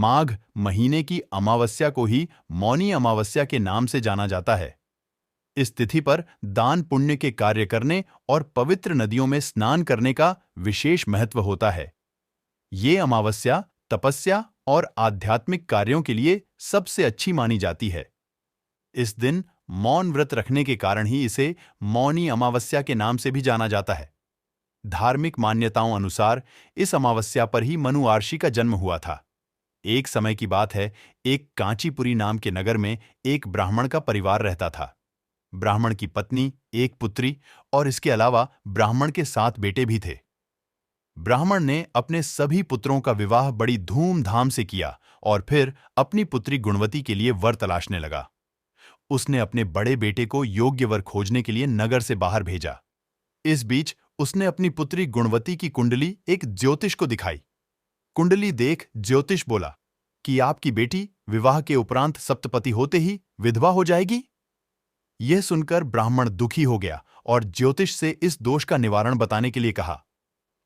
माघ महीने की अमावस्या को ही मौनी अमावस्या के नाम से जाना जाता है। इस तिथि पर दान पुण्य के कार्य करने और पवित्र नदियों में स्नान करने का विशेष महत्व होता है। ये अमावस्या तपस्या और आध्यात्मिक कार्यों के लिए सबसे अच्छी मानी जाती है। इस दिन मौन व्रत रखने के कारण ही इसे मौनी अमावस्या के नाम से भी जाना जाता है। धार्मिक मान्यताओं अनुसार इस अमावस्या पर ही मनु महर्षि का जन्म हुआ था। एक समय की बात है, एक कांचीपुरी नाम के नगर में एक ब्राह्मण का परिवार रहता था। ब्राह्मण की पत्नी, एक पुत्री और इसके अलावा ब्राह्मण के 7 बेटे भी थे। ब्राह्मण ने अपने सभी पुत्रों का विवाह बड़ी धूमधाम से किया और फिर अपनी पुत्री गुणवती के लिए वर तलाशने लगा। उसने अपने बड़े बेटे को योग्य वर खोजने के लिए नगर से बाहर भेजा। इस बीच उसने अपनी पुत्री गुणवती की कुंडली एक ज्योतिष को दिखाई। कुंडली देख ज्योतिष बोला कि आपकी बेटी विवाह के उपरांत सप्तपति होते ही विधवा हो जाएगी। यह सुनकर ब्राह्मण दुखी हो गया और ज्योतिष से इस दोष का निवारण बताने के लिए कहा।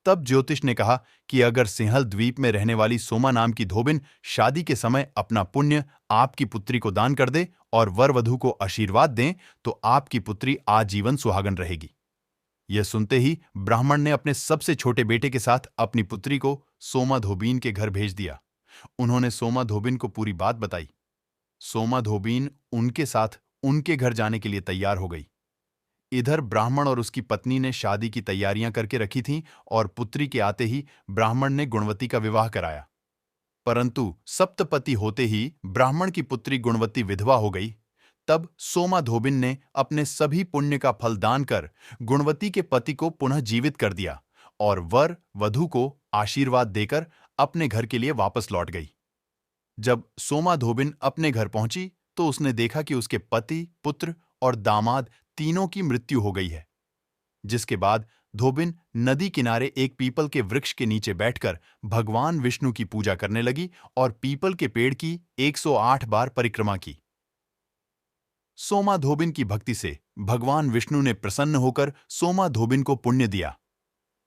तब ज्योतिष ने कहा कि अगर सिंहल द्वीप में रहने वाली सोमा नाम की धोबिन शादी के समय अपना पुण्य आपकी पुत्री को दान कर दे और वर वधू को आशीर्वाद दें तो आपकी पुत्री आजीवन सुहागन रहेगी। यह सुनते ही ब्राह्मण ने अपने सबसे छोटे बेटे के साथ अपनी पुत्री को सोमा धोबीन के घर भेज दिया। उन्होंने सोमा धोबिन को पूरी बात बताई। सोमा धोबीन उनके साथ उनके घर जाने के लिए तैयार हो गई। इधर ब्राह्मण और उसकी पत्नी ने शादी की तैयारियां करके रखी थीं और पुत्री के आते ही ब्राह्मण ने गुणवती का विवाह कराया। परंतु सप्तपति होते ही ब्राह्मण की पुत्री गुणवती विधवा हो गई। तब सोमा धोबिन ने अपने सभी पुण्य का फल दान कर गुणवती के पति को पुनः जीवित कर दिया और वर वधू को आशीर्वाद देकर अपने घर के लिए वापस लौट गई। जब सोमा धोबिन अपने घर पहुंची तो उसने देखा कि उसके पति, पुत्र और दामाद तीनों की मृत्यु हो गई है। जिसके बाद धोबिन नदी किनारे एक पीपल के वृक्ष के नीचे बैठकर भगवान विष्णु की पूजा करने लगी और पीपल के पेड़ की 108 बार परिक्रमा की। सोमा धोबिन की भक्ति से भगवान विष्णु ने प्रसन्न होकर सोमा धोबिन को पुण्य दिया,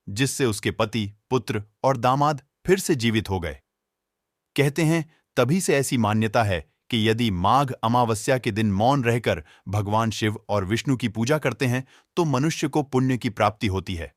जिससे उसके पति, पुत्र और दामाद फिर से जीवित हो गए। कहते हैं तभी से ऐसी मान्यता है कि यदि माघ अमावस्या के दिन मौन रहकर भगवान शिव और विष्णु की पूजा करते हैं तो मनुष्य को पुण्य की प्राप्ति होती है।